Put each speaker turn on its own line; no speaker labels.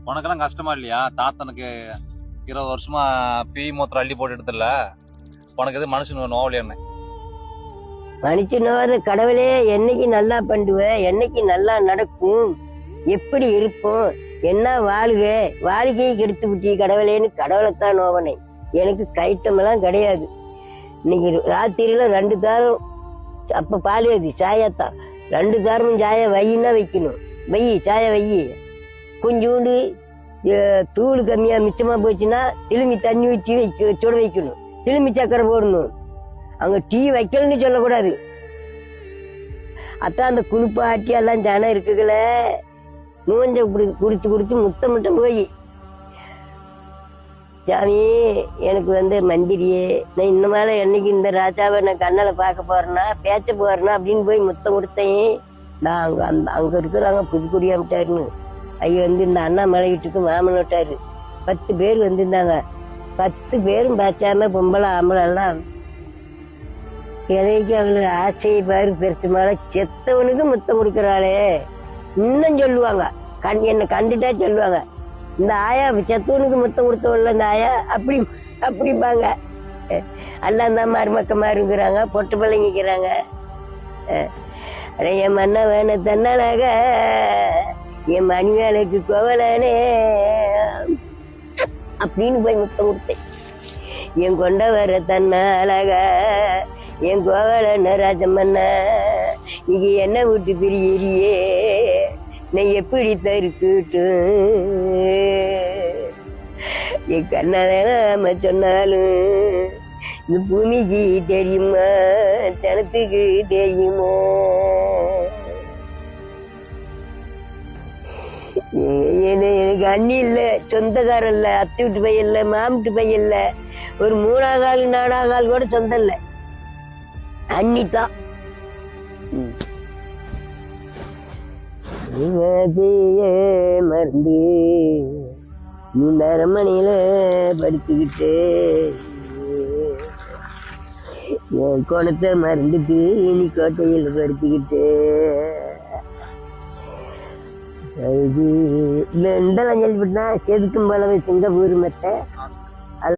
உனக்கெல்லாம் கஷ்டமா இல்லையா? தாத்தனுக்கு 20 வருஷமா பீ மூத்திரம் அள்ளி போட்டு எடுத்துல உனக்கு எது மனுஷன் நோவலையான்னு?
மனுஷனோட கடவுளே என்னைக்கு நல்லா பண்ணுவ, என்னைக்கு நல்லா நடக்கும், எப்படி இருப்போம், என்ன வாழ்க்கையை கெடுத்து விட்டி கடவுளேன்னு கடவுளைத்தான் நோவனே. எனக்கு கைட்டமெல்லாம் கிடையாது. இன்னைக்கு ராத்திரியில 2 தாரம், அப்ப பாலியது சாயத்தான், 2 தாரமும் சாய வையின்னா வைக்கணும். சாய வையி கொஞ்சோண்டு தூள் கம்மியா மிச்சமா போச்சுன்னா திரும்பி தண்ணி வச்சு சுட வைக்கணும், திரும்பி சக்கரை போடணும். அங்க டீ வைக்கலன்னு சொல்லக்கூடாது. அத்தான் அந்த குளிப்பாட்டி எல்லாம் ஜனம் இருக்குல்ல, மூஞ்ச குடிச்சு முத்தம் மட்டும் போய், சாமி எனக்கு மந்திரியே, நான் இன்னும் மேல என்னைக்கு இந்த ராஜாவை நான் கண்ணால பார்க்க போறேன்னா பேச்ச போறேன்னா அப்படின்னு போய் முத்தம் கொடுத்தேன். நான் அங்க இருக்கிறாங்க புதுக்குடியா விட்டாருன்னு. ஐயா இந்த அண்ணா மலை வீட்டுக்கு மாமன் விட்டாரு. 10 பேர் வந்திருந்தாங்க. 10 பேரும் பாச்சாம பொம்பளை ஆம்பளை எல்லாம் இலைக்கு அவங்களுக்கு ஆசையை பாரு பெருசு மேல செத்தவனுக்கு முத்தம் கொடுக்கறாளே இன்னும் சொல்லுவாங்க. என்னை கண்டுட்டா சொல்லுவாங்க, இந்த ஆயா செத்தவனுக்கு முத்தம் கொடுத்தவள்ள இந்த ஆயா அப்படிப்பாங்க. எல்லாம் தான் மருமக்கமா இருக்கிறாங்க, பொட்டு பிள்ளைங்கிறாங்க. என் மண்ண வேண தன்னழக, என் மணி வேலைக்கு கோவலனே அப்படின்னு போய் முத்தம் கொடுத்தேன். என் கொண்ட வர தன்ன அழக, என் கோவலன ராஜமன்ன, நீங்க என்ன விட்டு பிரியறியே, நான் எப்படி தருக்கிட்டு என் கண்ணாம சொன்னாலும் இந்த பூமிக்கு தெரியுமா, தனத்துக்கு தெரியுமா? எனக்கு அண்ணி இல்ல, சொந்தக்காரன் இல்ல, அத்தை வீட்டு பையன் இல்ல, மாமிட்டு பையன் இல்ல, ஒரு 3ஆம் கால் 4ஆம் கால் கூட சொந்தம் இல்ல, அண்ணித்தான். மருந்து நீ அரண்மனையில படுத்துக்கிட்டு என் கோணத்தை மறந்துட்டு இனி கோட்டையில் படுத்துக்கிட்டு இதெல்லாம் சொல்லிவிட்டா செதுக்கும் போலவே சிங்கப்பூர் மெத்த